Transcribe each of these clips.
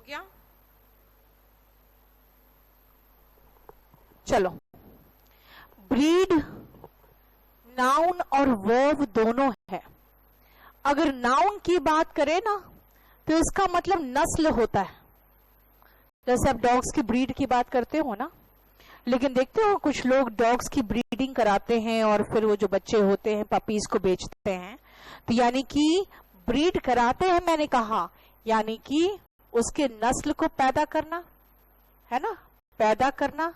गया? चलो, breed noun और वर्ब दोनों है। अगर नाउन की बात करें ना तो इसका मतलब नस्ल होता है। जैसे आप डॉग्स की ब्रीड की बात करते हो ना, लेकिन देखते हो कुछ लोग डॉग्स की ब्रीडिंग कराते हैं और फिर वो जो बच्चे होते हैं पपीज को बेचते हैं। तो यानी कि ब्रीड कराते हैं, मैंने कहा यानी कि उसके नस्ल को पैदा करना है ना, पैदा करना।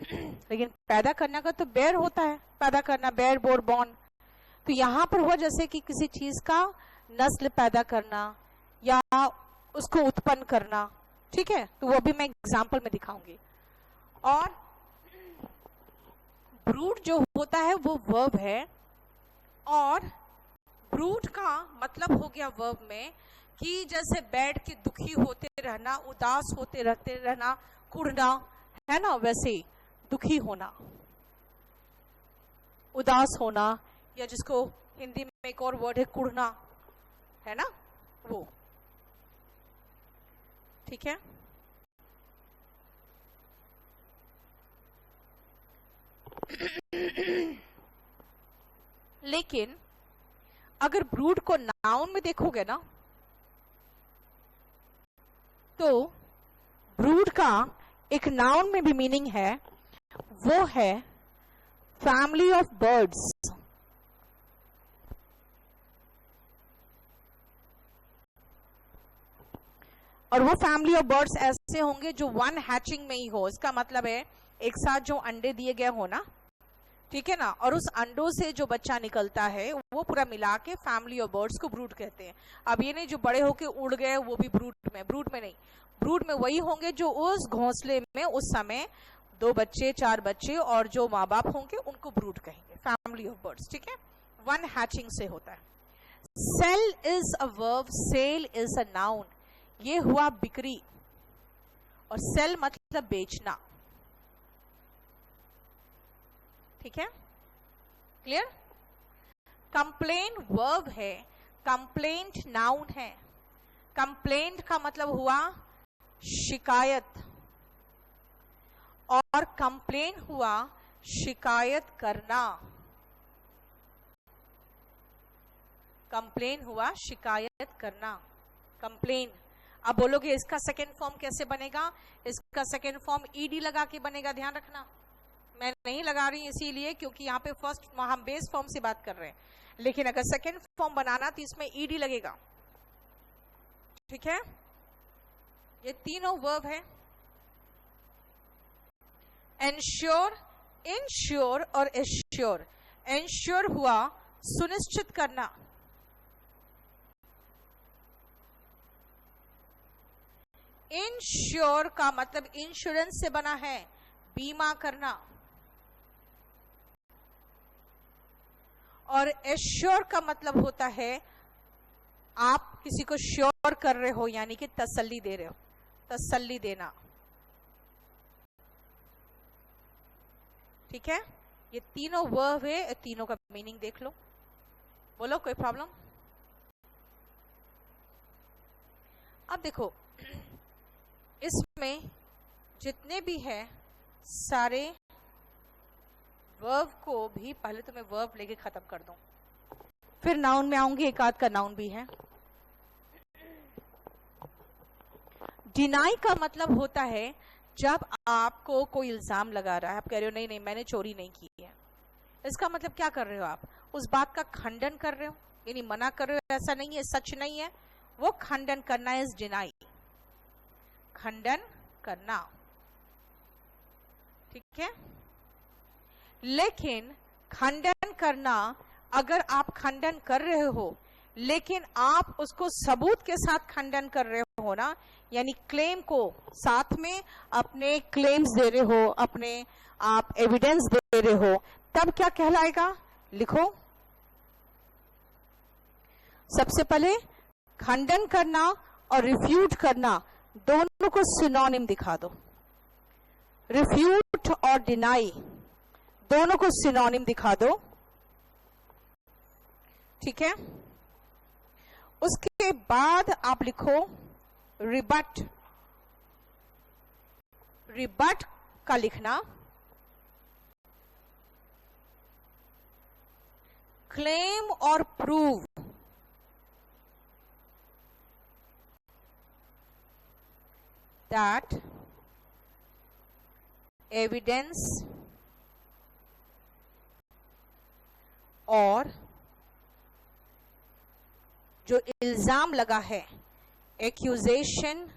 लेकिन पैदा करना का तो बेयर होता है, पैदा करना, बेयर बोर बॉर्न। तो यहां पर हुआ जैसे कि किसी चीज का नस्ल पैदा करना या उसको उत्पन्न करना, ठीक है। तो वो भी मैं एग्जांपल में दिखाऊंगी। और ब्रूड जो होता है वो वर्ब है, और ब्रूड का मतलब हो गया वर्ब में कि जैसे बैठ के दुखी होते रहना, उदास होते रहते रहना, कुढ़ना, है ना, वैसे ही दुखी होना, उदास होना, या जिसको हिंदी में एक और वर्ड है कुढ़ना, है ना, वो, ठीक है। लेकिन अगर ब्रूड को नाउन में देखोगे ना तो ब्रूड का एक नाउन में भी मीनिंग है, वो है फैमिली ऑफ बर्ड्स। और वो फैमिली ऑफ बर्ड्स ऐसे होंगे जो वन हैचिंग में ही हो। इसका मतलब है एक साथ जो अंडे दिए गए हो ना, ठीक है ना, और उस अंडों से जो बच्चा निकलता है वो पूरा मिला के फैमिली ऑफ बर्ड्स को ब्रूड कहते हैं। अब ये नहीं जो बड़े होके उड़ गए वो भी ब्रूड में नहीं, ब्रूड में वही होंगे जो उस घोंसले में उस समय 2 बच्चे 4 बच्चे और जो माँ बाप होंगे उनको ब्रूड कहेंगे, फैमिली ऑफ बर्ड्स, ठीक है। वन हैचिंग से होता है। Sell is a verb, sale is a noun. ये हुआ बिक्री, और सेल मतलब बेचना, ठीक है, क्लियर। कंप्लेन वर्ब है, कंप्लेंट नाउन है। कंप्लेंट का मतलब हुआ शिकायत, और कंप्लेन हुआ शिकायत करना। कंप्लेन हुआ शिकायत करना, कंप्लेन। अब बोलोगे इसका सेकेंड फॉर्म कैसे बनेगा? इसका सेकेंड फॉर्म ईडी लगा के बनेगा, ध्यान रखना। मैं नहीं लगा रही इसीलिए क्योंकि यहाँ पे फर्स्ट हम बेस फॉर्म से बात कर रहे हैं, लेकिन अगर सेकेंड फॉर्म बनाना तो इसमें ईडी लगेगा, ठीक है। ये तीनों वर्ब है, एंश्योर, इंश्योर और एश्योर। एंश्योर हुआ सुनिश्चित करना, इंश्योर का मतलब इंश्योरेंस से बना है, बीमा करना, और एश्योर का मतलब होता है आप किसी को श्योर कर रहे हो, यानी कि तसल्ली दे रहे हो, तसल्ली देना, ठीक है। ये तीनों वर्ब है, तीनों का मीनिंग देख लो, बोलो कोई प्रॉब्लम? अब देखो इसमें जितने भी है सारे वर्ब को भी पहले तो मैं वर्ब लेके खत्म कर दूं, फिर नाउन में आऊंगी, एक आध का नाउन भी है। डिनाई का मतलब होता है जब आपको कोई इल्जाम लगा रहा है, आप कह रहे हो नहीं नहीं मैंने चोरी नहीं की है। इसका मतलब क्या कर रहे हो? आप उस बात का खंडन कर रहे हो, यानी मना कर रहे हो, ऐसा नहीं है, सच नहीं है, वो खंडन करना इज डिनाई, खंडन करना, ठीक है। लेकिन खंडन करना, अगर आप खंडन कर रहे हो लेकिन आप उसको सबूत के साथ खंडन कर रहे हो ना, यानी क्लेम को साथ में अपने क्लेम्स दे रहे हो, अपने आप एविडेंस दे रहे हो, तब क्या कहलाएगा? लिखो, सबसे पहले खंडन करना और रिफ्यूट करना दोनों को सिनोनिम दिखा दो। रिफ्यूट और डिनाई दोनों को सिनोनिम दिखा दो, ठीक है। उसके बाद आप लिखो रिबट। रिबट का लिखना क्लेम और प्रूव। दैट एविडेंस और जो इल्जाम लगा है, एक्यूजेशन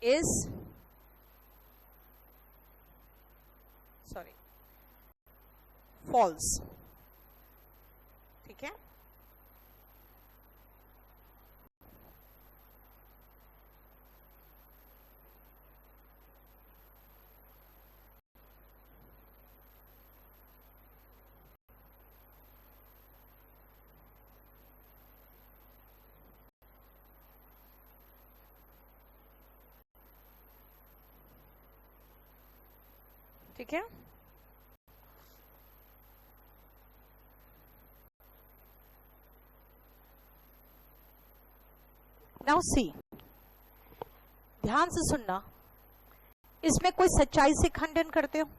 इज फॉल्स। ठीक है, ठीक है। नाउ सी, ध्यान से सुनना, इसमें कोई सच्चाई से खंडन करते हो?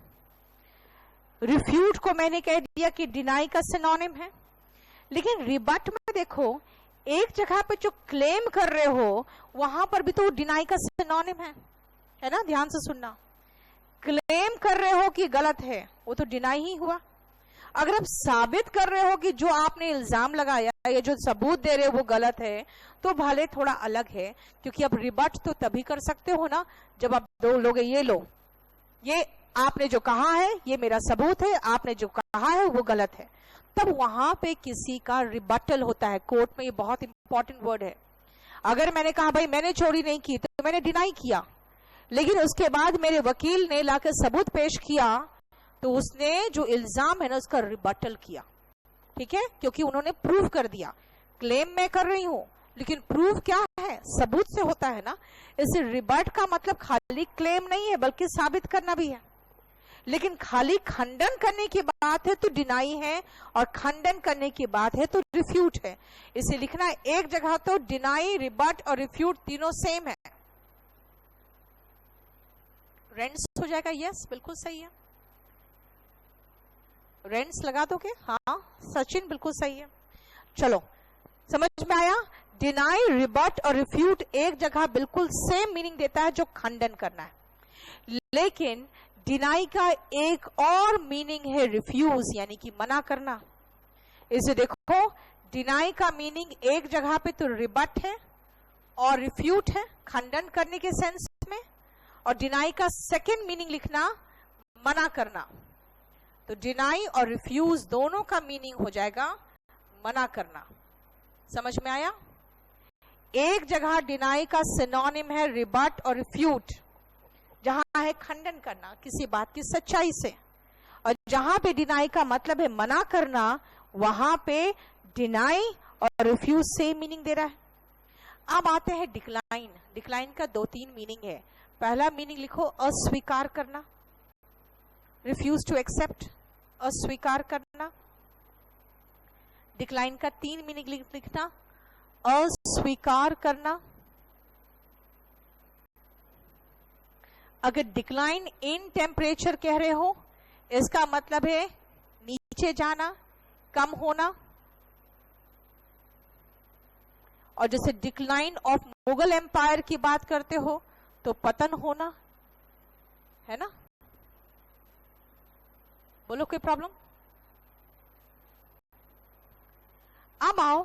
रिफ्यूट को मैंने कह दिया कि डिनाई का सिनोनिम है, लेकिन रिबट में देखो एक जगह पे जो क्लेम कर रहे हो वहां पर भी तो डिनाई का सिनोनिम है ना? ध्यान से सुनना, क्लेम कर रहे हो कि गलत है, वो तो डिनाई ही हुआ। अगर आप साबित कर रहे हो कि जो आपने इल्जाम लगाया या जो सबूत दे रहे हो वो गलत है, तो भले थोड़ा अलग है, क्योंकि आप रिबट तो तभी कर सकते हो ना जब आप दो लोग ये लो, ये आपने जो कहा है ये मेरा सबूत है, आपने जो कहा है वो गलत है, तब वहां पे किसी का रिबटल होता है। कोर्ट में ये बहुत इंपॉर्टेंट वर्ड है। अगर मैंने कहा भाई मैंने चोरी नहीं की, तो मैंने डिनाई किया, लेकिन उसके बाद मेरे वकील ने लाकर सबूत पेश किया, तो उसने जो इल्जाम है ना उसका रिबटल किया। ठीक है, क्योंकि उन्होंने प्रूव कर दिया। क्लेम मैं कर रही हूं, लेकिन प्रूव क्या है? सबूत से होता है ना। इसे रिबट का मतलब खाली क्लेम नहीं है, बल्कि साबित करना भी है। लेकिन खाली खंडन करने की बात है तो डिनाई है, और खंडन करने की बात है तो रिफ्यूट है। इसे लिखना एक जगह तो डिनाई, रिबट और रिफ्यूट तीनों सेम है। रेंट्स हो जाएगा। यस, बिल्कुल सही है। रेंट्स लगा दोगे? हाँ सचिन, बिल्कुल सही है। चलो, समझ में आया? डिनाई, रिबट और रिफ्यूट एक जगह बिल्कुल सेम मीनिंग देता है, जो खंडन करना है। लेकिन डिनाई का एक और मीनिंग है रिफ्यूज, यानी कि मना करना। इसे देखो, डिनाई का मीनिंग एक जगह पे तो रिबट है और रिफ्यूट है, खंडन करने के सेंस में, और डिनाई का सेकंड मीनिंग लिखना मना करना। तो डिनाई और रिफ्यूज दोनों का मीनिंग हो जाएगा मना करना। समझ में आया? एक जगह डिनाई का सिनोनिम है रिबट और रिफ्यूट, जहां है खंडन करना किसी बात की सच्चाई से, और जहां पे डिनाई का मतलब है मना करना, वहां पे डिनाई और रिफ्यूज सेम मीनिंग दे रहा है। अब आते हैं डिक्लाइन। डिक्लाइन का 2-3 मीनिंग है। पहला मीनिंग लिखो अस्वीकार करना, रिफ्यूज टू एक्सेप्ट, अस्वीकार करना। डिक्लाइन का 3 मीनिंग लिखना, अस्वीकार करना। अगर डिक्लाइन इन टेम्परेचर कह रहे हो, इसका मतलब है नीचे जाना, कम होना। और जैसे डिक्लाइन ऑफ मुगल एम्पायर की बात करते हो तो पतन होना, है ना? बोलो, कोई प्रॉब्लम? अब आओ,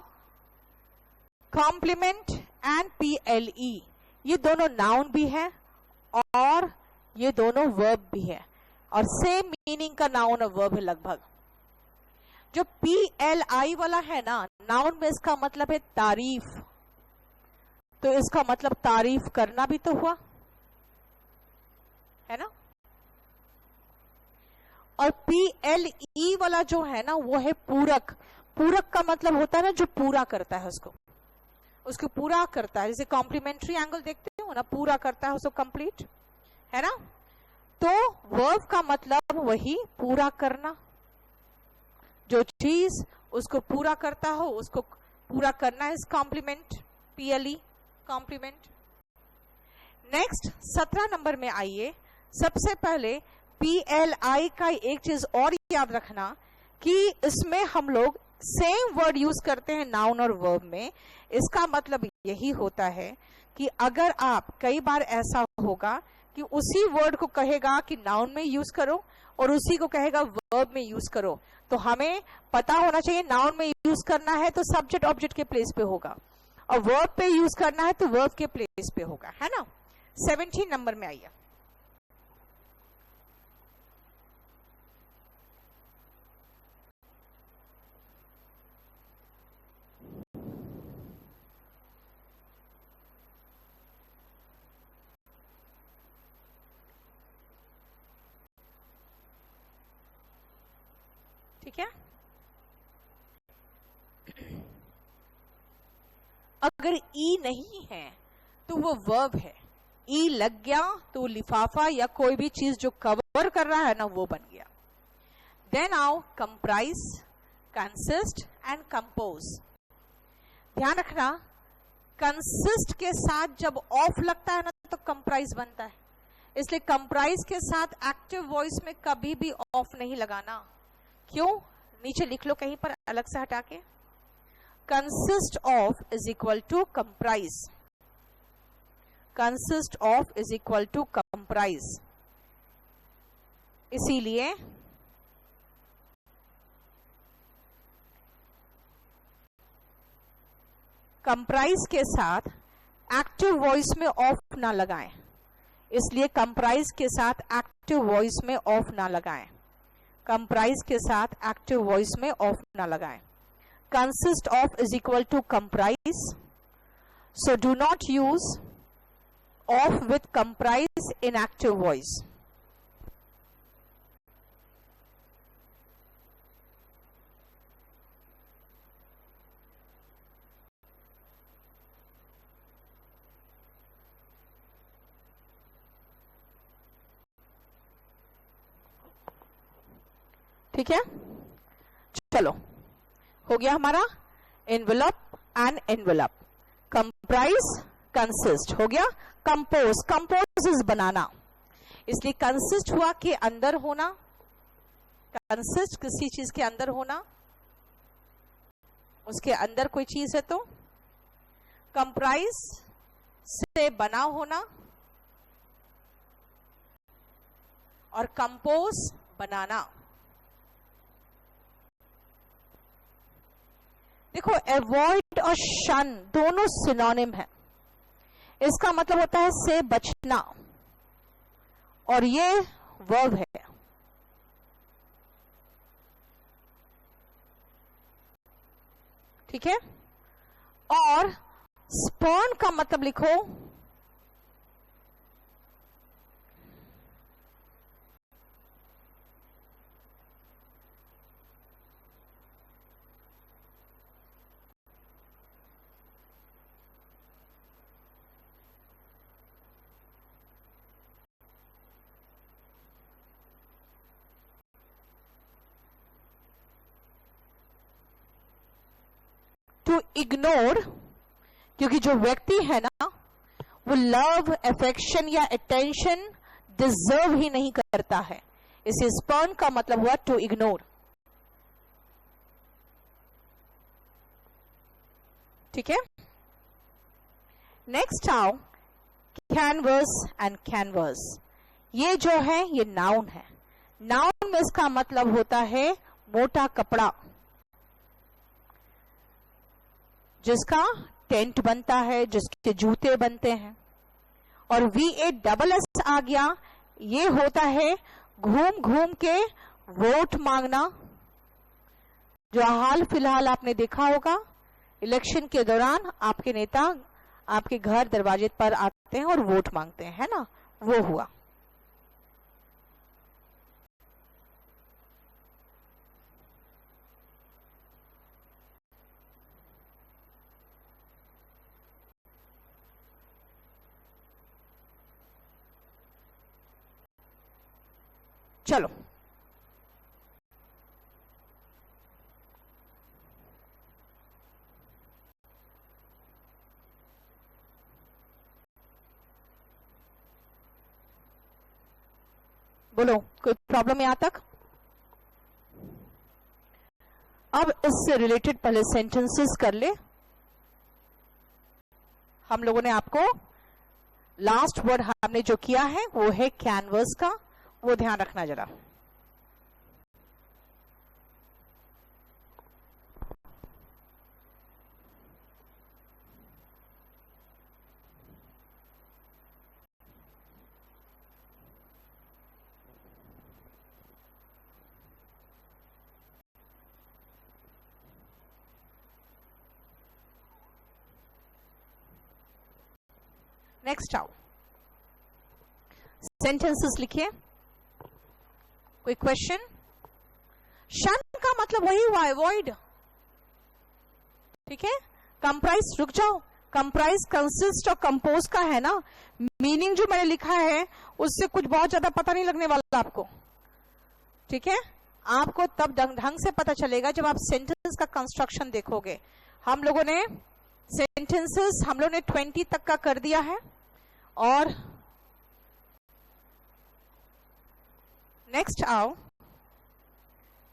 कॉम्प्लीमेंट एंड PLE, ये दोनों नाउन भी है और ये दोनों वर्ब भी है, और सेम मीनिंग का नाउन और वर्ब है लगभग। जो PLI वाला है ना, नाउन में इसका मतलब है तारीफ, तो इसका मतलब तारीफ करना भी तो हुआ, है ना? और PLE वाला जो है ना, वो है पूरक। पूरक का मतलब होता है ना जो पूरा करता है, उसको पूरा करता है। जैसे कॉम्प्लीमेंट्री एंगल देखते हो ना, पूरा करता है उसको, कंप्लीट, है ना? तो वर्ब का मतलब वही पूरा करना, जो चीज उसको पूरा करता हो उसको पूरा करना है इस complement, PLE complement. Next 17 number में आइए। सबसे पहले PLI का एक चीज और याद रखना कि इसमें हम लोग सेम वर्ड यूज करते हैं नाउन और वर्ब में। इसका मतलब यही होता है कि अगर आप, कई बार ऐसा होगा कि उसी वर्ड को कहेगा कि नाउन में यूज करो और उसी को कहेगा वर्ब में यूज करो, तो हमें पता होना चाहिए नाउन में यूज करना है तो सब्जेक्ट ऑब्जेक्ट के प्लेस पे होगा, और वर्ब पे यूज करना है तो वर्ब के प्लेस पे होगा, है ना। 17 नंबर में आइए। ठीक है, अगर ई नहीं है तो वो वर्ब है, ई लग गया तो लिफाफा या कोई भी चीज जो कवर कर रहा है ना वो बन गया। देन आओ कंप्राइज, कंसिस्ट एंड कंपोज। ध्यान रखना, कंसिस्ट के साथ जब ऑफ लगता है ना तो कंप्राइज बनता है, इसलिए कंप्राइज के साथ एक्टिव वॉइस में कभी भी ऑफ नहीं लगाना। क्यों, नीचे लिख लो कहीं पर अलग से हटा के। Consist of is equal to comprise, consist of is equal to comprise. इसीलिए कंप्राइज के साथ एक्टिव वॉइस में ऑफ ना लगाएं, इसलिए कंप्राइज के साथ एक्टिव वॉइस में ऑफ ना लगाएं, कंप्राइज के साथ एक्टिव वॉइस में ऑफ ना लगाएं। Consist of is equal to comprise, so do not use of with comprise in active voice. ठीक है, चलो हो गया हमारा envelop and envelope, comprise consist हो गया। कंपोज, कंपोज इज बनाना, इसलिए कंसिस्ट हुआ कि अंदर होना, कंसिस्ट किसी चीज के अंदर होना, उसके अंदर कोई चीज है तो, कंप्राइज से बना होना, और कंपोज बनाना। देखो अवॉइड और शन दोनों सिनोनिम है, इसका मतलब होता है से बचना, और ये वर्ब है। ठीक है, और स्पर्न का मतलब लिखो टू इग्नोर, क्योंकि जो व्यक्ति है ना वो लव, अफेक्शन या अटेंशन डिजर्व ही नहीं करता है, इसे स्पर्न का मतलब हुआ टू इग्नोर। ठीक है, नेक्स्ट आओ कैनवस एंड कैनवस। ये जो है ये नाउन है, नाउन में इसका मतलब होता है मोटा कपड़ा, जिसका टेंट बनता है, जिसके जूते बनते हैं। और VASS आ गया, ये होता है घूम घूम के वोट मांगना, जो हाल फिलहाल आपने देखा होगा इलेक्शन के दौरान आपके नेता आपके घर दरवाजे पर आते हैं और वोट मांगते हैं, है ना, वो हुआ। चलो बोलो, कोई प्रॉब्लम यहां तक? अब इससे रिलेटेड पहले सेंटेंसेस कर ले। हम लोगों ने आपको लास्ट वर्ड हमने जो किया है वो है कैनवस का, वो ध्यान रखना जरा। नेक्स्ट आओ, सेंटेंसेस लिखिए। कोई क्वेश्चन? शन का मतलब वही हुआ, अवॉइड। ठीक है, कंप्राइज, रुक जाओ, कंप्राइज कंसिस्ट और कंपोज का है ना, मीनिंग जो मैंने लिखा है उससे कुछ बहुत ज्यादा पता नहीं लगने वाला आपको। ठीक है, आपको तब ढंग से पता चलेगा जब आप सेंटेंस का कंस्ट्रक्शन देखोगे। हम लोगों ने सेंटेंसेस हम लोगों ने 20 तक का कर दिया है, और नेक्स्ट आओ,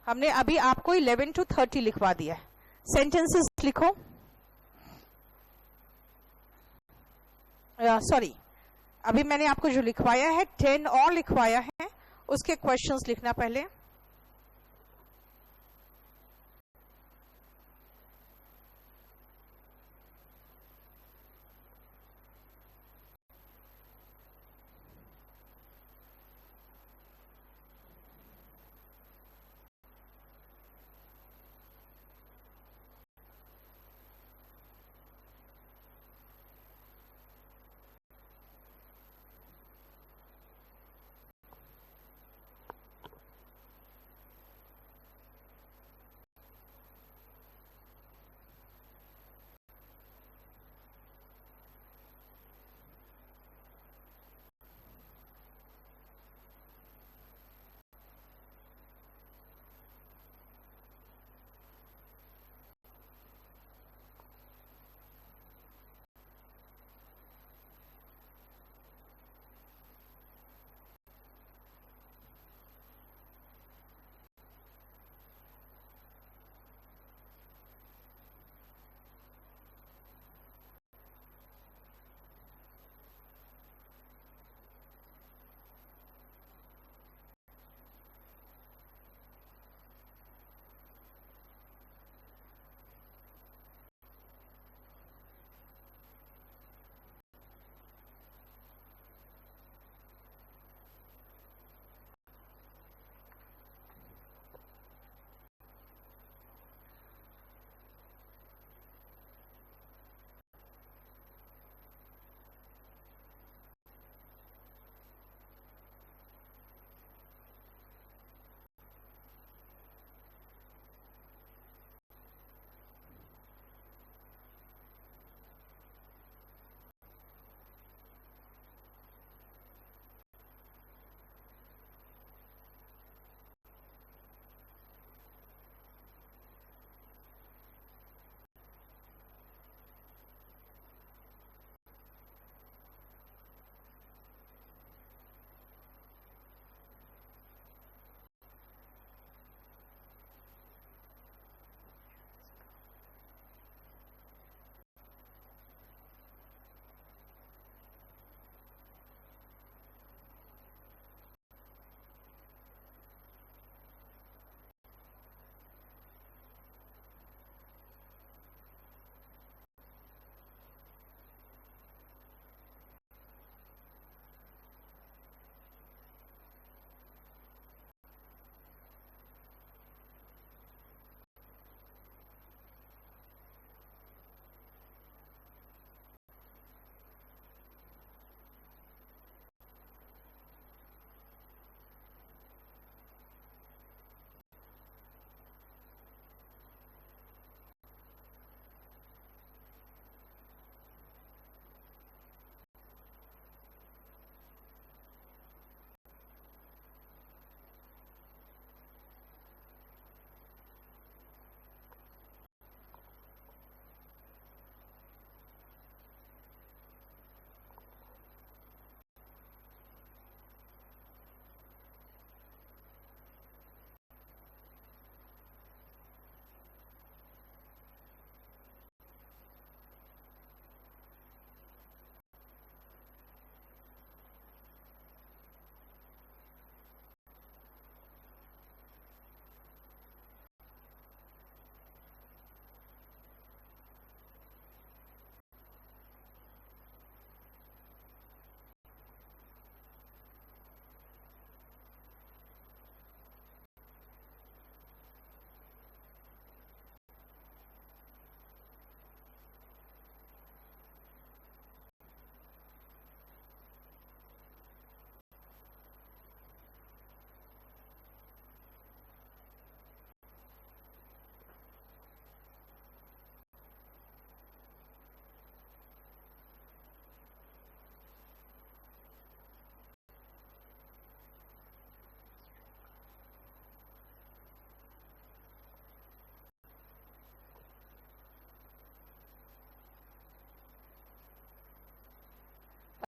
हमने अभी आपको 11 to 30 लिखवा दिया है। सेंटेंसेस लिखो, सॉरी, अभी मैंने आपको जो लिखवाया है 10 और लिखवाया है, उसके क्वेश्चंस लिखना पहले।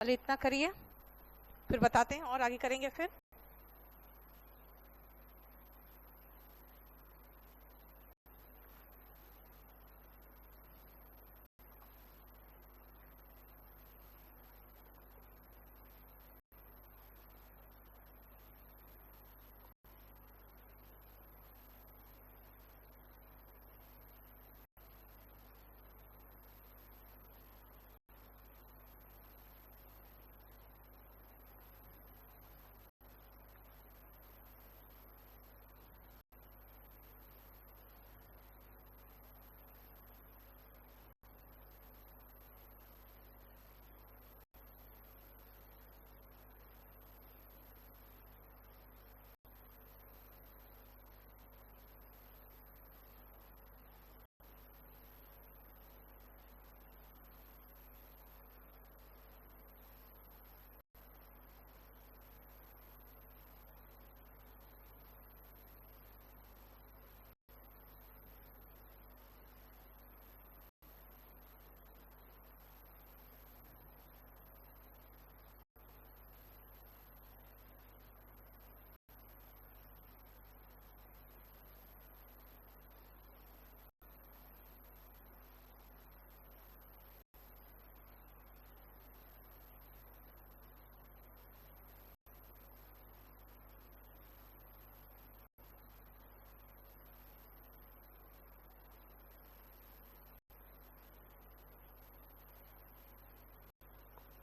पहले इतना करिए, फिर बताते हैं और आगे करेंगे फिर।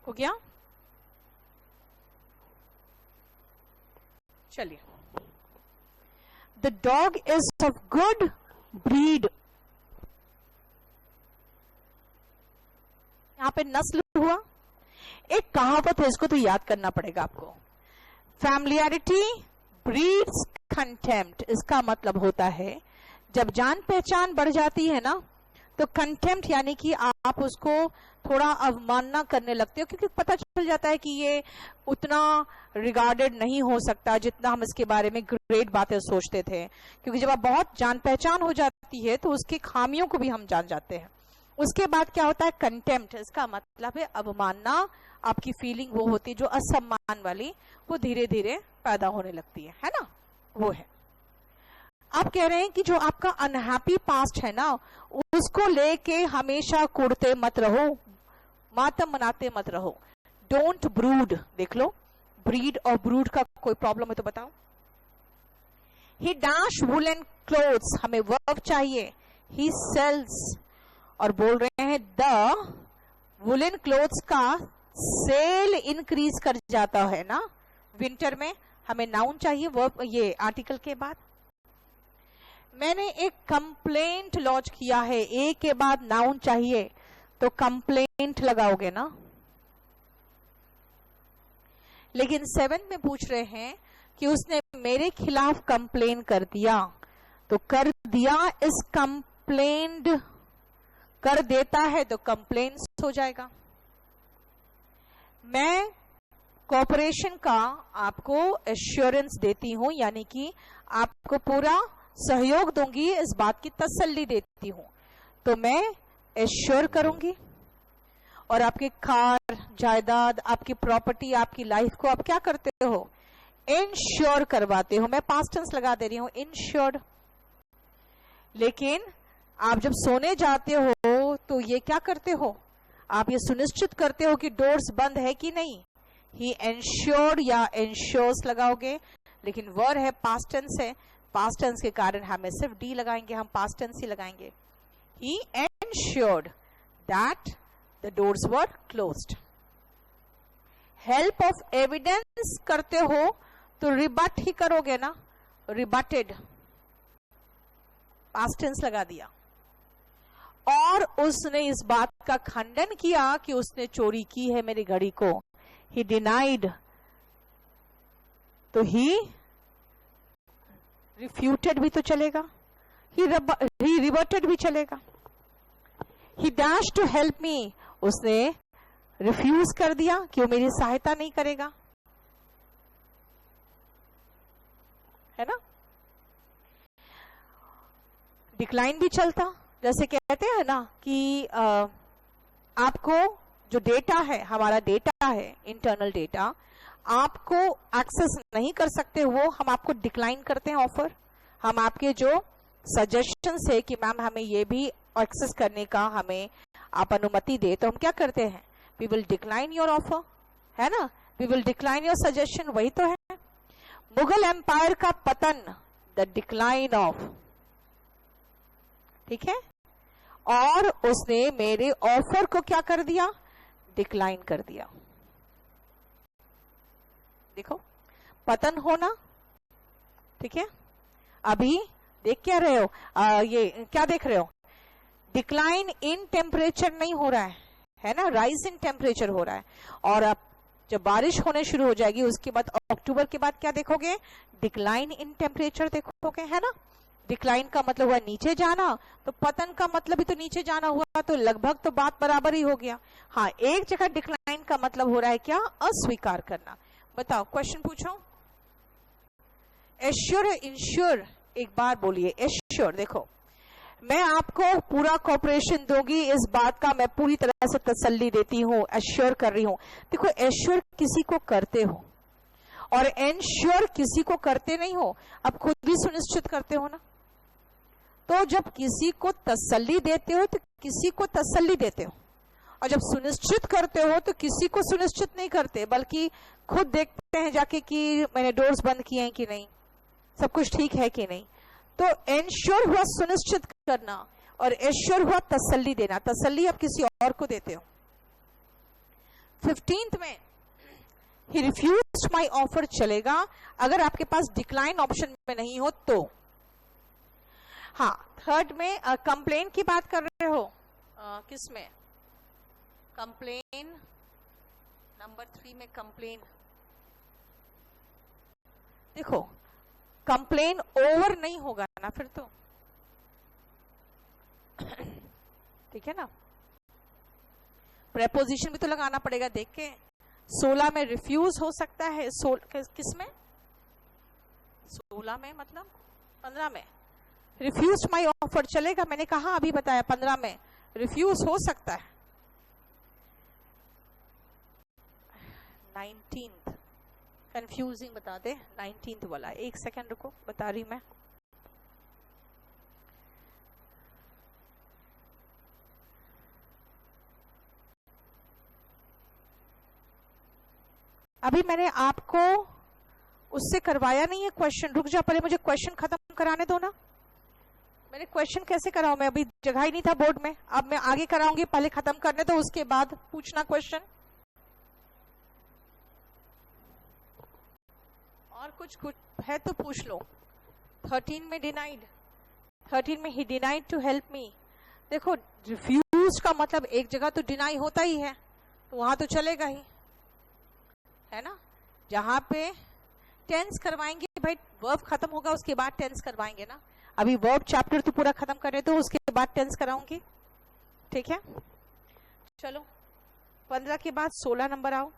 हो गया? चलिए, the dog is of good breed. यहां पे नस्ल हुआ, एक कहावत है, इसको तो याद करना पड़ेगा आपको। Familiarity breeds contempt. इसका मतलब होता है जब जान पहचान बढ़ जाती है ना, तो कंटेम्प्ट यानी कि आप उसको थोड़ा अवमानना करने लगते हो, क्योंकि पता चल जाता है कि ये उतना रिगार्डेड नहीं हो सकता जितना हम इसके बारे में ग्रेट बातें सोचते थे। क्योंकि जब आप बहुत जान पहचान हो जाती है तो उसकी खामियों को भी हम जान जाते हैं। उसके बाद क्या होता है? कंटेम्प्ट। इसका मतलब है अवमानना। आपकी फीलिंग वो होती है जो असम्मान वाली, वो धीरे धीरे पैदा होने लगती है ना? वो है। आप कह रहे हैं कि जो आपका अनहैप्पी पास्ट है ना, उसको लेके हमेशा कुड़ते मत रहो, मातम मनाते मत रहो। Don't brood. देख लो, ब्रीड और ब्रूड का कोई प्रॉब्लम है तो बताओ। ही डैश वुलन क्लोथ्स। हमें वर्ब चाहिए। ही सेल्स। और बोल रहे हैं द वुलन क्लोथ्स का सेल इंक्रीज कर जाता है ना विंटर में। हमें नाउन चाहिए वर्ब, ये आर्टिकल के बाद। मैंने एक कंप्लेंट लॉन्च किया है, ए के बाद नाउन चाहिए, तो कंप्लेंट लगाओगे ना। लेकिन 7 में पूछ रहे हैं कि उसने मेरे खिलाफ कंप्लेन कर दिया, तो कर दिया इस कंप्लेंट, कर देता है तो कंप्लेंट्स हो जाएगा। मैं कॉर्पोरेशन का आपको एश्योरेंस देती हूं, यानी कि आपको पूरा सहयोग दूंगी, इस बात की तसल्ली देती हूं, तो मैं एश्योर करूंगी। और आपकी कार, जायदाद, आपकी प्रॉपर्टी, आपकी लाइफ को आप क्या करते हो? इंश्योर करवाते हो। मैं पास्ट टेंस लगा दे रही हूं, इंश्योर्ड। लेकिन आप जब सोने जाते हो तो ये क्या करते हो? आप ये सुनिश्चित करते हो कि डोर्स बंद है कि नहीं। ही एंश्योर्ड या एंश्योर्स लगाओगे, लेकिन वर्ब है, पास्ट टेंस है, पास्ट टेंस के कारण हमें सिर्फ डी लगाएंगे, हम पास्ट टेंस ही लगाएंगे। He ensured that the doors were closed. Help of evidence करते हो तो रिबट ही करोगे ना, रिबटेड, पास्ट टेंस लगा दिया। और उसने इस बात का खंडन किया कि उसने चोरी की है मेरी घड़ी को। ही डिनाइड, तो ही रिफ्यूटेड भी तो चलेगा, ही रिवर्टेड भी चलेगा। He dash to help me, उसने रिफ्यूज कर दिया कि वो मेरी सहायता नहीं करेगा, है ना। डिक्लाइन भी चलता, जैसे कहते हैं ना कि आपको जो डेटा है, हमारा डेटा है, इंटरनल डेटा, आपको एक्सेस नहीं कर सकते, वो हम आपको डिक्लाइन करते हैं ऑफर। हम आपके जो सजेशंस है कि मैम हमें ये भी एक्सेस करने का हमें आप अनुमति दे, तो हम क्या करते हैं, we will decline your offer, है ना, we will decline your suggestion, वही तो है। मुगल एम्पायर का पतन, द डिक्लाइन ऑफ, ठीक है, और उसने मेरे ऑफर को क्या कर दिया, डिक्लाइन कर दिया। देखो पतन होना, ठीक है। अभी देख क्या रहे हो, ये क्या देख रहे हो, डिक्लाइन इन टेम्परेचर नहीं हो रहा है ना, राइज इन टेम्परेचर हो रहा है। और अब जब बारिश होने शुरू हो जाएगी उसके बाद अक्टूबर के बाद क्या देखोगे, डिक्लाइन इन टेम्परेचर देखोगे, है ना। डिक्लाइन का मतलब हुआ नीचे जाना, तो पतन का मतलब भी तो नीचे जाना हुआ, तो लगभग तो बात बराबर ही हो गया। हाँ, एक जगह डिक्लाइन का मतलब हो रहा है क्या, अस्वीकार करना। बताओ, क्वेश्चन पूछो। एश्योर, इंश्योर, एक बार बोलिए एश्योर। देखो मैं आपको पूरा कॉपरेशन दूंगी, इस बात का मैं पूरी तरह से तसल्ली देती हूँ, एश्योर कर रही हूँ। देखो एश्योर किसी को करते हो और एंश्योर किसी को करते नहीं हो, अब खुद भी सुनिश्चित करते हो ना। तो जब किसी को तसल्ली देते हो तो किसी को तसल्ली देते हो, और जब सुनिश्चित करते हो तो किसी को सुनिश्चित नहीं करते, बल्कि खुद देखते हैं जाके कि मैंने डोर्स बंद किए हैं कि नहीं, सब कुछ ठीक है कि नहीं। तो एंश्योर हुआ सुनिश्चित करना और एश्योर हुआ तसल्ली देना। तसल्ली आप किसी और को देते हो। 15th में ही रिफ्यूज्ड माई ऑफर चलेगा अगर आपके पास डिक्लाइन ऑप्शन में नहीं हो तो। हाँ, 3rd में कंप्लेन की बात कर रहे हो, किस में, कंप्लेन नंबर 3 में कंप्लेन। देखो कंप्लेन ओवर नहीं होगा ना फिर तो, ठीक है ना, प्रेपोजिशन भी तो लगाना पड़ेगा देख के। 16 में रिफ्यूज हो सकता है, किस में, 16 में मतलब 15 में रिफ्यूज माई ऑफर चलेगा, मैंने कहा अभी बताया 15 में रिफ्यूज हो सकता है। 19th कंफ्यूजिंग बता दे, 19th वाला, एक सेकंड रुको बता रही मैं। अभी मैंने आपको उससे करवाया नहीं है क्वेश्चन, रुक जा पहले मुझे क्वेश्चन खत्म कराने दो ना। मैंने क्वेश्चन कैसे कराऊं, मैं अभी जगह ही नहीं था बोर्ड में, अब मैं आगे कराऊंगी, पहले खत्म करने दो उसके बाद पूछना क्वेश्चन। और कुछ है तो पूछ लो। 13 में डिनाइड, 13 में ही डिनाइड टू हेल्प मी। देखो रिफ्यूज का मतलब एक जगह तो डिनाई होता ही है, तो वहां तो चलेगा ही, है ना। जहां पे टेंस करवाएंगे भाई, वर्ब खत्म होगा उसके बाद टेंस करवाएंगे ना। अभी वर्ब चैप्टर तो पूरा खत्म करने दो, उसके बाद टेंस कराऊंगी, ठीक है। चलो 15 के बाद 16 नंबर आओ।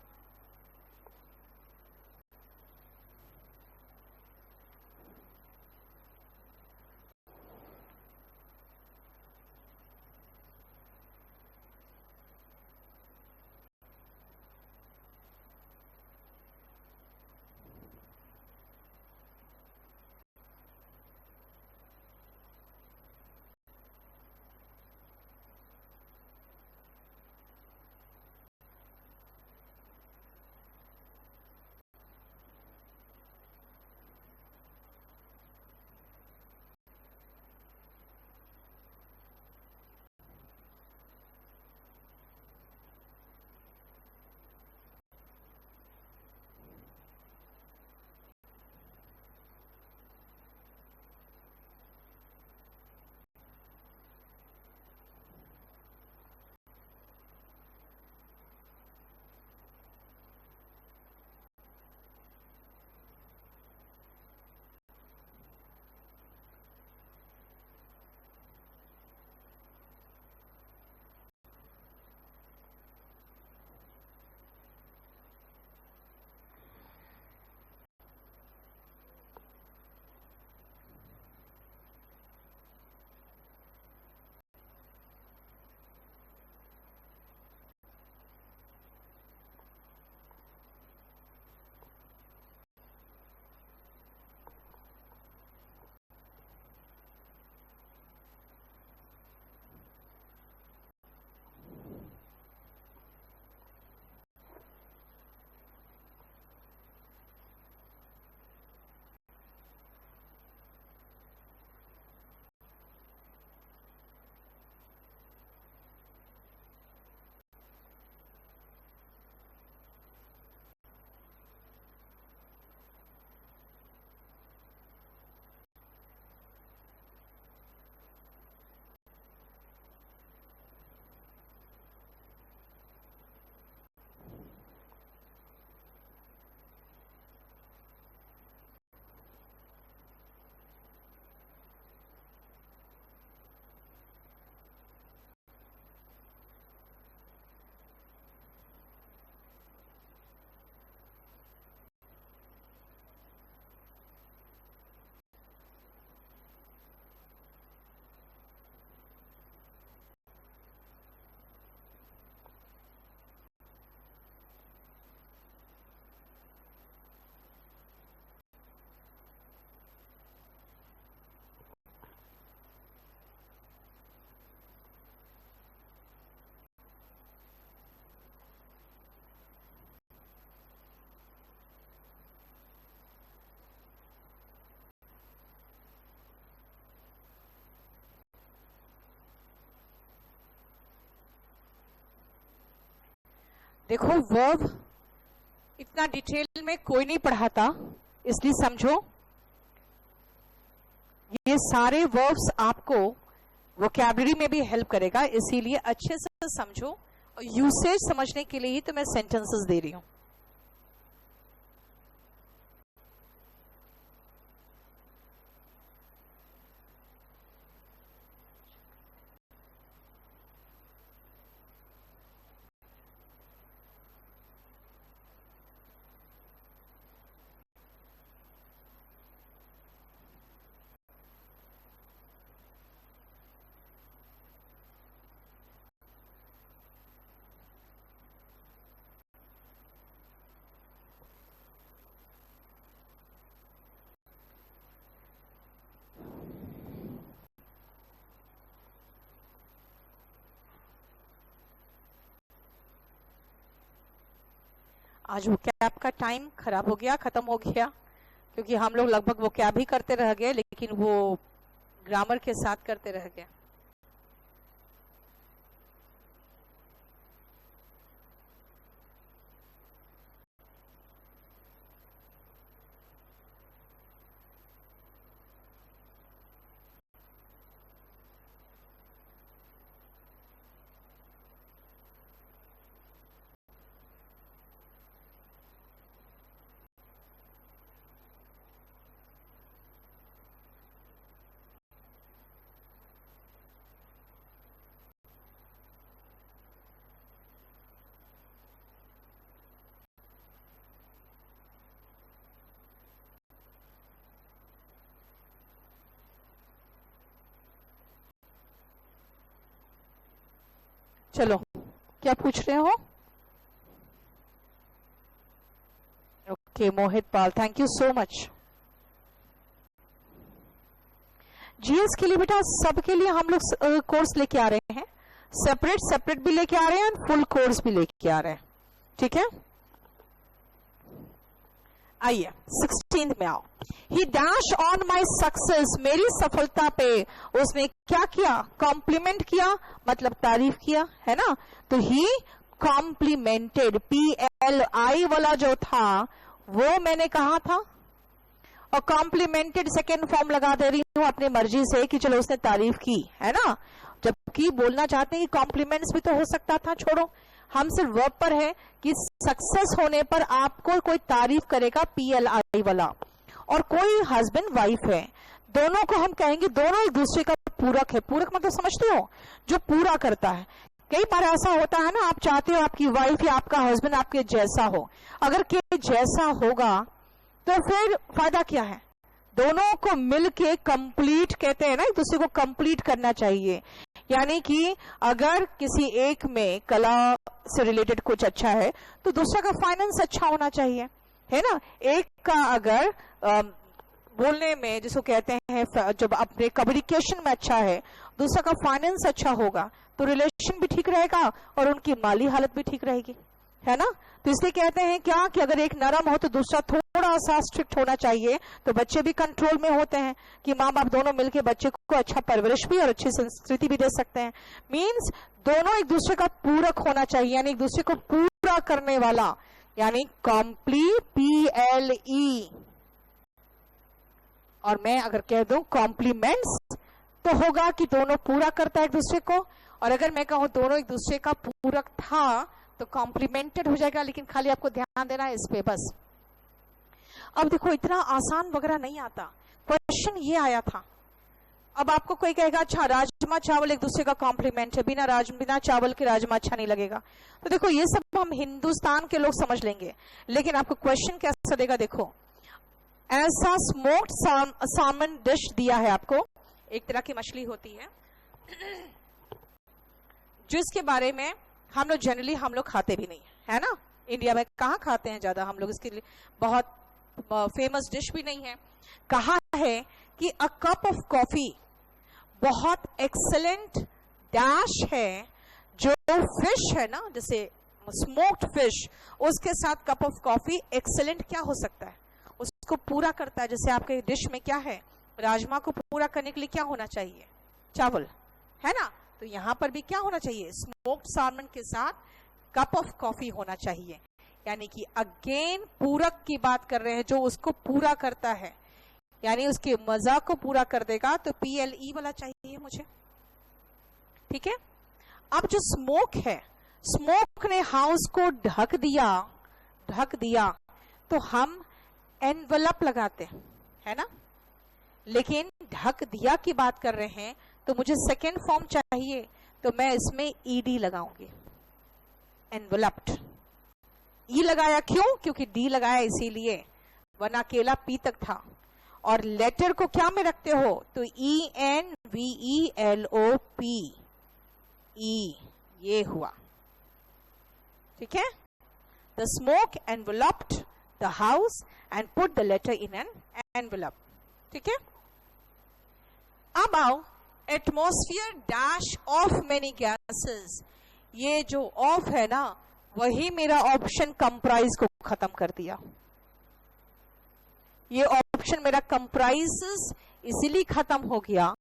देखो वर्ब इतना डिटेल में कोई नहीं पढ़ाता, इसलिए समझो ये सारे वर्ब्स आपको वोकैबुलरी में भी हेल्प करेगा, इसीलिए अच्छे से समझो और यूसेज समझने के लिए ही तो मैं सेंटेंसेस दे रही हूं। आज वो कैब का टाइम खराब हो गया, खत्म हो गया, क्योंकि हम लोग लगभग वो कैब ही करते रह गए, लेकिन वो ग्रामर के साथ करते रह गए। चलो, क्या पूछ रहे हो? Okay, Mohit Pal, thank you so much. GS के लिए बेटा सबके लिए हम लोग कोर्स लेके आ रहे हैं, सेपरेट भी लेके आ रहे हैं और फुल कोर्स भी लेके आ रहे हैं, ठीक है? आइए 16 में आओ। ही डैश ऑन माई सक्सेस, मेरी सफलता पे उसने क्या किया? कॉम्प्लीमेंट किया, मतलब तारीफ किया, है ना? तो ही कॉम्प्लीमेंटेड, PLI वाला जो था वो मैंने कहा था, और कॉम्प्लीमेंटेड सेकेंड फॉर्म लगा दे रही हूं अपनी मर्जी से कि चलो उसने तारीफ की, है ना? जबकि बोलना चाहते हैं कि कॉम्प्लीमेंट्स भी तो हो सकता था, छोड़ो, हम सिर्फ वर्ब पर है कि सक्सेस होने पर आपको कोई तारीफ करेगा, PLI वाला, और कोई हस्बैंड वाइफ है, दोनों को हम कहेंगे दोनों एक दूसरे का पूरक है। पूरक मतलब समझते हो? जो पूरा करता है। कई बार ऐसा होता है ना, आप चाहते हो आपकी वाइफ या आपका हस्बैंड आपके जैसा हो, अगर के जैसा होगा तो फिर फायदा क्या है? दोनों को मिलके कंप्लीट, कहते हैं ना, एक दूसरे को कंप्लीट करना चाहिए। यानी कि अगर किसी एक में कला से रिलेटेड कुछ अच्छा है तो दूसरा का फाइनेंस अच्छा होना चाहिए, है ना? एक का अगर बोलने में जिसको कहते हैं जब अपने कम्युनिकेशन में अच्छा है, दूसरा का फाइनेंस अच्छा होगा तो रिलेशन भी ठीक रहेगा और उनकी माली हालत भी ठीक रहेगी, है ना? तो इसलिए कहते हैं क्या कि अगर एक नरम हो तो दूसरा थोड़ा सा स्ट्रिक्ट होना चाहिए, तो बच्चे भी कंट्रोल में होते हैं कि माँ बाप दोनों मिलके बच्चे को अच्छा परवरिश भी और अच्छी संस्कृति भी दे सकते हैं। मीन्स दोनों एक दूसरे का पूरक होना चाहिए, यानी एक दूसरे को पूरा करने वाला, यानी कॉम्प्लीट, PLE। और मैं अगर कह दूं कॉम्प्लीमेंट्स तो होगा कि दोनों पूरा करता है एक दूसरे को, और अगर मैं कहूं दोनों एक दूसरे का पूरक था तो कॉम्प्लीमेंटेड हो जाएगा। लेकिन खाली आपको ध्यान देना है इस पे बस। अब देखो इतना आसान वगैरह नहीं आता, क्वेश्चन ये आया था। अब आपको कोई कहेगा अच्छा राजमा चावल एक दूसरे का कॉम्प्लीमेंट है, बिना चावल के राजमा अच्छा नहीं लगेगा। तो देखो ये सब हम हिंदुस्तान के लोग समझ लेंगे, लेकिन आपको क्वेश्चन कैसा देगा? देखो ऐसा स्मोक्ड सामन डिश दिया है आपको, एक तरह की मछली होती है जिसके बारे में हम लोग जनरली हम लोग खाते भी नहीं है ना। इंडिया में कहाँ खाते हैं ज्यादा हम लोग, इसके लिए बहुत फेमस डिश भी नहीं है। कहा है कि अ कप ऑफ कॉफी बहुत एक्सेलेंट डैश है, जो फिश है ना, जैसे स्मोक्ड फिश, उसके साथ कप ऑफ कॉफी एक्सेलेंट क्या हो सकता है? उसको पूरा करता है। जैसे आपके डिश में क्या है, राजमा को पूरा करने के लिए क्या होना चाहिए? चावल, है ना? तो यहां पर भी क्या होना चाहिए? स्मोक्ड सालमन के साथ कप ऑफ कॉफी होना चाहिए। यानी कि अगेन पूरक की बात कर रहे हैं, जो उसको पूरा करता है, यानी उसके मजा को पूरा कर देगा, तो PLE वाला चाहिए मुझे। ठीक है। अब जो स्मोक है, स्मोक ने हाउस को ढक दिया तो हम एनवलप लगाते हैं, है ना, लेकिन ढक दिया की बात कर रहे हैं तो मुझे सेकेंड फॉर्म चाहिए, तो मैं इसमें ED लगाऊंगी, एनवलप्ड। E लगाया क्यों? क्योंकि D लगाया इसीलिए, वरना अकेला P तक था। और लेटर को क्या में रखते हो? तो ENVELOP, E, ये हुआ। ठीक है। The smoke enveloped the house and put the letter in an envelope. ठीक है। अब आओ, atmosphere dash of many gases, ये जो ऑफ है ना, वही मेरा ऑप्शन कंप्राइज को खत्म कर दिया। ये ऑप्शन मेरा कंप्राइजेस इसीलिए खत्म हो गया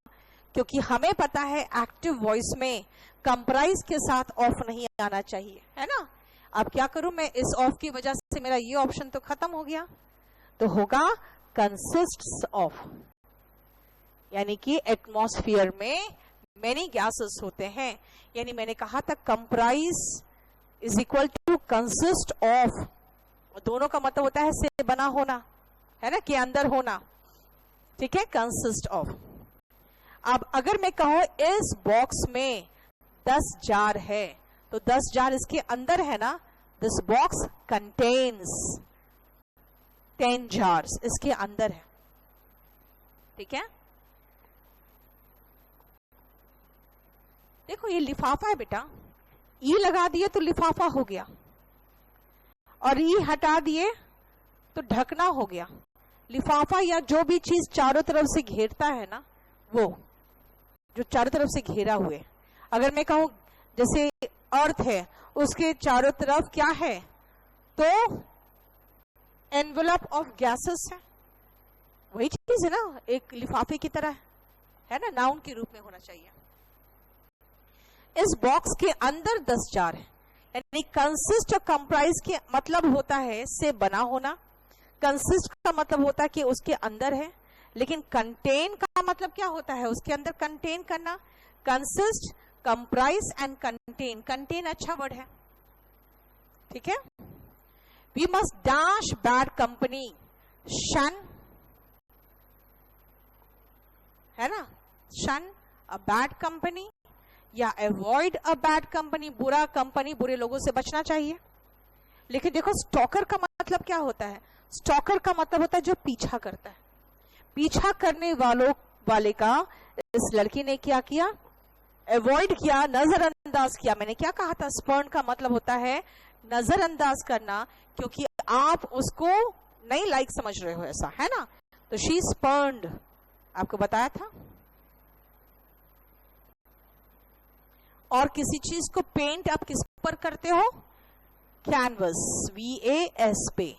क्योंकि हमें पता है एक्टिव वॉइस में कंप्राइज के साथ ऑफ नहीं आना चाहिए, है ना। अब क्या करूं मैं, इस ऑफ की वजह से मेरा ये ऑप्शन तो खत्म हो गया, तो होगा कंसिस्ट्स ऑफ। यानी कि एटमॉस्फेयर में मेनी गैसेस होते हैं, यानी मैंने कहा था comprise is equal to consist of, दोनों का मतलब होता है से बना होना, है ना, के अंदर होना। ठीक है, कंसिस्ट ऑफ। अब अगर मैं कहूं इस बॉक्स में 10 जार है, तो 10 जार इसके अंदर है ना, दिस बॉक्स कंटेन्स 10 जार्स, इसके अंदर है। ठीक है। देखो ये लिफाफा है बेटा, ई लगा दिए तो लिफाफा हो गया, और ई हटा दिए तो ढकना हो गया। लिफाफा या जो भी चीज चारों तरफ से घेरता है ना, वो जो चारों तरफ से घेरा हुए, अगर मैं कहूं जैसे अर्थ है, उसके चारों तरफ क्या है, तो एनवेलप ऑफ गैसेस है, वही चीज है ना, एक लिफाफे की तरह है ना, नाउन के रूप में होना चाहिए। इस बॉक्स के अंदर 10 जार है, यानी कंसिस्ट और कंप्राइज के मतलब होता है से बना होना, कंसिस्ट का मतलब होता है कि उसके अंदर है, लेकिन कंटेन का मतलब क्या होता है, उसके अंदर कंटेन करना। Consist, comprise and contain, contain अच्छा वर्ड है। ठीक है। We must dash bad company, shun, है ना, शन अ बैड कंपनी या अवॉइड अ बैड कंपनी, बुरा कंपनी, बुरे लोगों से बचना चाहिए। लेकिन देखो स्टॉकर का मतलब क्या होता है, स्टॉकर का मतलब होता है जो पीछा करता है, पीछा करने वाले का इस लड़की ने क्या किया, अवॉइड किया, नजरअंदाज किया। मैंने क्या कहा था, स्पर्न का मतलब होता है नजरअंदाज करना, क्योंकि आप उसको नहीं लाइक समझ रहे हो, ऐसा है ना। तो शी स्पर्न्ड, आपको बताया था। और किसी चीज को पेंट आप किस पर करते हो, कैनवस, VAS पे,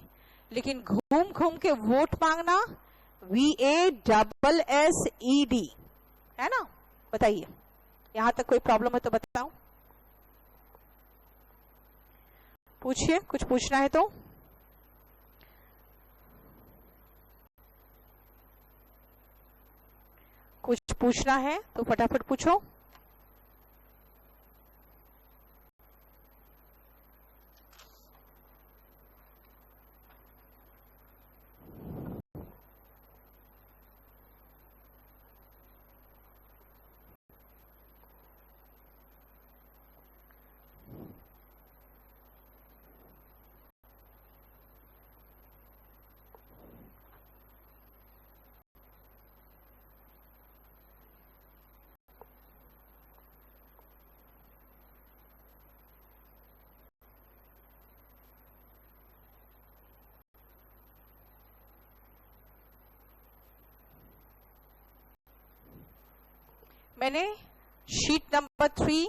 लेकिन घूम घूम के वोट मांगना VASSED, है ना। बताइए, यहां तक कोई प्रॉब्लम है तो बताओ, पूछिए, कुछ पूछना है तो। कुछ पूछना है तो फटाफट पूछो। मैंने शीट नंबर 3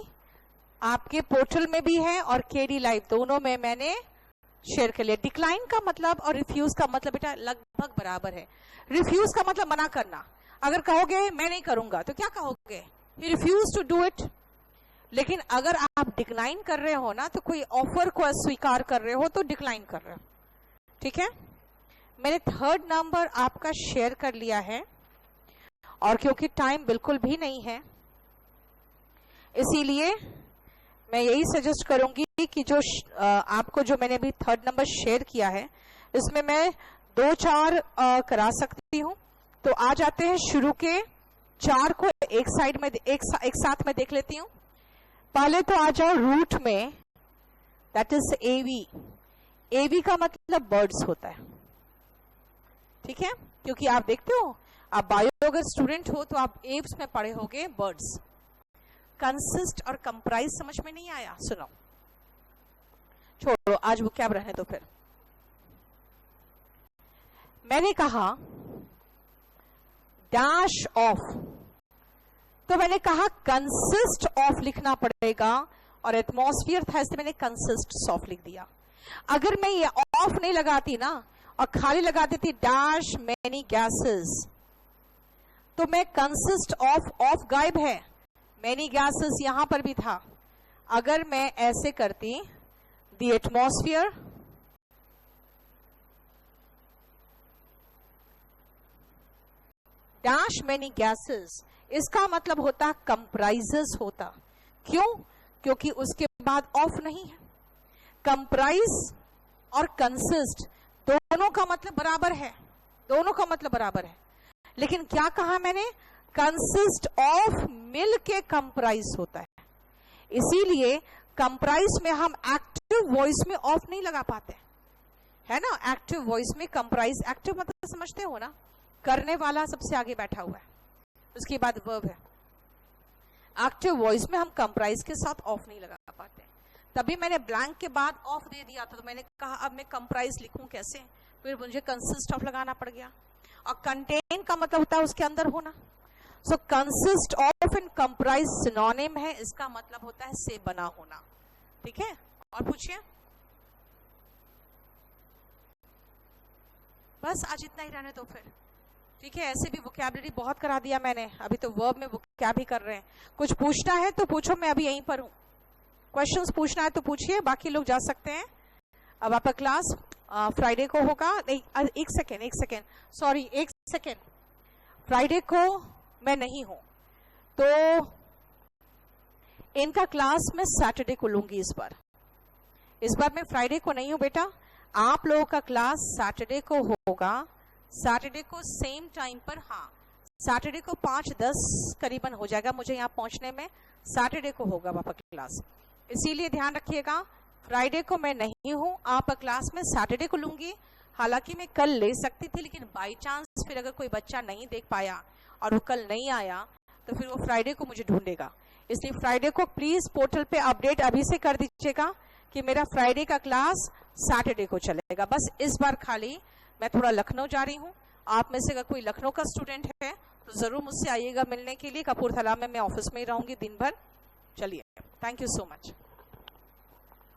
आपके पोर्टल में भी है और KD लाइव दोनों में मैंने शेयर कर लिया। डिक्लाइन का मतलब और रिफ्यूज का मतलब बेटा लगभग बराबर है। रिफ्यूज का मतलब मना करना, अगर कहोगे मैं नहीं करूंगा तो क्या कहोगे, he refuse to do it. लेकिन अगर आप डिक्लाइन कर रहे हो ना, तो कोई ऑफर को अस्वीकार कर रहे हो तो डिक्लाइन कर रहे हो, ठीक है। मैंने 3rd नंबर आपका शेयर कर लिया है, और क्योंकि टाइम बिल्कुल भी नहीं है, इसीलिए मैं यही सजेस्ट करूंगी कि जो आपको जो मैंने अभी 3rd नंबर शेयर किया है, इसमें मैं 2-4 करा सकती हूं। तो आ जाते हैं शुरू के 4 को एक साइड में एक साथ में देख लेती हूं। पहले तो आ जाओ रूट में, दैट इज एवी। एवी का मतलब बर्ड्स होता है, ठीक है, क्योंकि आप देखते हो, आप बायो अगर स्टूडेंट हो तो आप एव्स में पढ़े होगे बर्ड्स। कंसिस्ट और कंप्राइज समझ में नहीं आया, सुनो, छोड़ो, आज वो क्या रहने दो। फिर मैंने कहा डैश ऑफ, तो मैंने कहा कंसिस्ट ऑफ लिखना पड़ेगा, और एटमॉस्फेयर था इसलिए मैंने कंसिस्ट ऑफ लिख दिया। अगर मैं ये ऑफ नहीं लगाती ना और खाली लगा देती डैश मैनी गैसेस, तो मैं कंसिस्ट ऑफ गायब है, मैनी गैसेस यहां पर भी था। अगर मैं ऐसे करती the atmosphere dash many gases, इसका मतलब होता कंप्राइजेस होता। क्यों? क्योंकि उसके बाद ऑफ नहीं है। कंप्राइज और कंसिस्ट दोनों का मतलब बराबर है, दोनों का मतलब बराबर है, लेकिन क्या कहा मैंने? कंसिस्ट ऑफ मिल के कंप्राइज होता है। इसीलिए कंप्राइज में हम एक्टिव वॉइस में ऑफ नहीं लगा पाते, है ना। एक्टिव वॉइस में कंप्राइज, एक्टिव मतलब समझते हो ना, करने वाला सबसे आगे बैठा हुआ है, उसके बाद वर्ब है। एक्टिव वॉइस में हम कंप्राइज के साथ ऑफ नहीं लगा पाते, तभी मैंने ब्लैंक के बाद ऑफ दे दिया था। तो मैंने कहा अब मैं कंप्राइज लिखूं कैसे, फिर मुझे कंसिस्ट ऑफ लगाना पड़ गया। और कंटेन का मतलब होता है उसके अंदर होना। So consist of and comprise synonym है, इसका मतलब होता है से बना होना, ठीक है। और पूछिए, बस आज इतना ही रहने दो फिर, ठीक है। ऐसे भी वोकैबुलरी बहुत करा दिया मैंने, अभी तो वर्ब में वोकैब ही कर रहे हैं। कुछ पूछना है तो पूछो, मैं अभी यहीं पर हूं। क्वेश्चंस पूछना है तो पूछिए, बाकी लोग जा सकते हैं। अब आपका क्लास फ्राइडे को होगा, नहीं एक सेकेंड, सॉरी एक सेकेंड, फ्राइडे को मैं नहीं हूं, तो इनका क्लास मैं सैटरडे को लूंगी। इस बार मैं फ्राइडे को नहीं हूं बेटा, आप लोगों का क्लास सैटरडे को होगा, सैटरडे को सेम टाइम पर। हाँ, सैटरडे को 5:10 करीबन हो जाएगा मुझे यहाँ पहुंचने में, सैटरडे को होगा पापा क्लास, इसीलिए ध्यान रखिएगा। फ्राइडे को मैं नहीं हूँ, आप क्लास में सैटरडे को लूंगी। हालांकि मैं कल ले सकती थी, लेकिन बाई चांस फिर अगर कोई बच्चा नहीं देख पाया और वो कल नहीं आया तो फिर वो फ्राइडे को मुझे ढूंढेगा। इसलिए फ्राइडे को प्लीज पोर्टल पे अपडेट अभी से कर दीजिएगा कि मेरा फ्राइडे का क्लास सैटरडे को चलेगा। बस इस बार खाली मैं थोड़ा लखनऊ जा रही हूँ, आप में से अगर कोई लखनऊ का स्टूडेंट है तो जरूर मुझसे आइएगा मिलने के लिए। कपूरथला में मैं ऑफिस में ही रहूंगी दिन भर। चलिए, थैंक यू सो मच।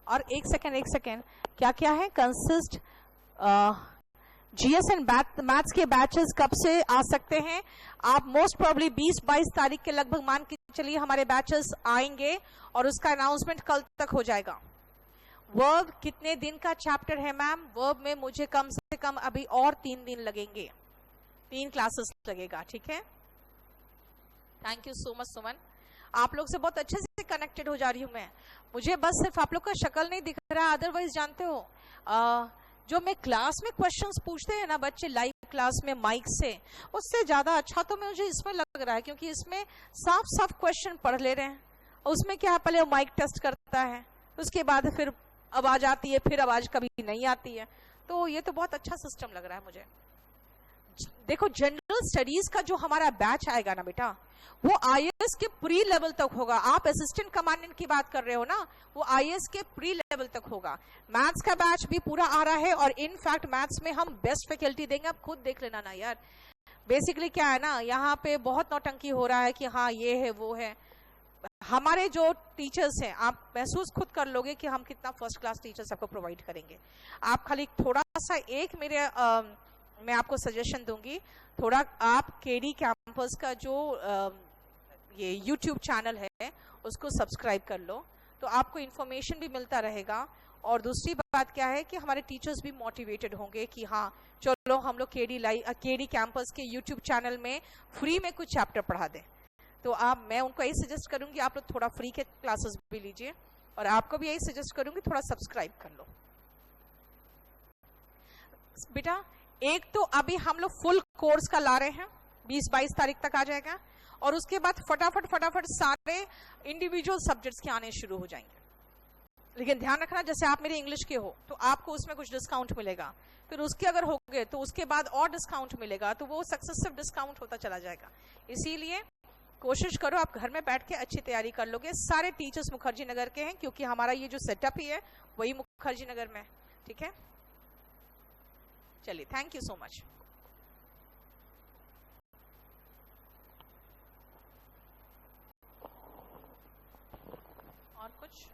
और एक सेकेंड, क्या क्या है? कंसिस्ट, जीएस एंड मैथ्स के बैचेस कब से आ सकते हैं? आप मोस्ट प्रोबेबली 20-22 तारीख के लगभग मान के चलिए हमारे बैचेस आएंगे, और उसका अनाउंसमेंट कल तक हो जाएगा। वर्ब कितने दिन का चैप्टर है मैम? वर्ब में मुझे कम से कम अभी और 3 दिन लगेंगे, 3 क्लासेस लगेगा, ठीक है। थैंक यू सो मच सुमन, आप लोग से बहुत अच्छे से कनेक्टेड हो जा रही हूँ मैं। मुझे बस सिर्फ आप लोग का शक्ल नहीं दिख रहा है, अदरवाइज जानते हो जो मैं क्लास में क्वेश्चंस पूछते हैं ना बच्चे लाइव क्लास में माइक से, उससे ज्यादा अच्छा तो मुझे इसमें लग रहा है, क्योंकि इसमें साफ साफ क्वेश्चन पढ़ ले रहे हैं। उसमें क्या है, पहले माइक टेस्ट करता है, उसके बाद फिर आवाज आती है, फिर आवाज कभी नहीं आती है, तो ये तो बहुत अच्छा सिस्टम लग रहा है मुझे। देखो, जनरल स्टडीज का जो हमारा बैच आएगा ना बेटा, वो आईएएस के प्री लेवल तक होगा। आप असिस्टेंट कमांडेंट की बात कर रहे हो ना, वो आईएएस के प्री लेवल तक होगा। मैथ्स का बैच भी पूरा आ रहा है, और इनफैक्ट मैथ्स में हम बेस्ट फैकल्टी देंगे, आप खुद देख लेना ना यार। बेसिकली क्या है ना, यहाँ पे बहुत नौटंकी हो रहा है कि हाँ ये है वो है। हमारे जो टीचर्स हैं, आप महसूस खुद कर लोगे कि हम कितना फर्स्ट क्लास टीचर्स आपको प्रोवाइड करेंगे। आप खाली थोड़ा सा एक मैं आपको सजेशन दूंगी, थोड़ा आप केडी कैंपस का जो ये YouTube चैनल है उसको सब्सक्राइब कर लो, तो आपको इन्फॉर्मेशन भी मिलता रहेगा। और दूसरी बात क्या है कि हमारे टीचर्स भी मोटिवेटेड होंगे कि हाँ चलो हम लोग केडी कैंपस के यूट्यूब चैनल में फ्री में कुछ चैप्टर पढ़ा दें। तो मैं उनको यही सजेस्ट करूंगी आप लोग थोड़ा फ्री के क्लासेस भी लीजिए, और आपको भी यही सजेस्ट करूंगी थोड़ा सब्सक्राइब कर लो। बेटा एक तो अभी हम लोग फुल कोर्स का ला रहे हैं, 20-22 तारीख तक आ जाएगा, और उसके बाद फटाफट सारे इंडिविजुअल सब्जेक्ट्स के आने शुरू हो जाएंगे। लेकिन ध्यान रखना जैसे आप मेरे इंग्लिश के हो तो आपको उसमें कुछ डिस्काउंट मिलेगा, फिर उसके अगर हो गए तो उसके बाद और डिस्काउंट मिलेगा, तो वो सक्सेसिव डिस्काउंट होता चला जाएगा। इसीलिए कोशिश करो आप घर में बैठ के अच्छी तैयारी कर लोगे। सारे टीचर्स मुखर्जी नगर के हैं क्योंकि हमारा ये जो सेटअप ही है वही मुखर्जी नगर में, ठीक है। चलिए, थैंक यू सो मच। और कुछ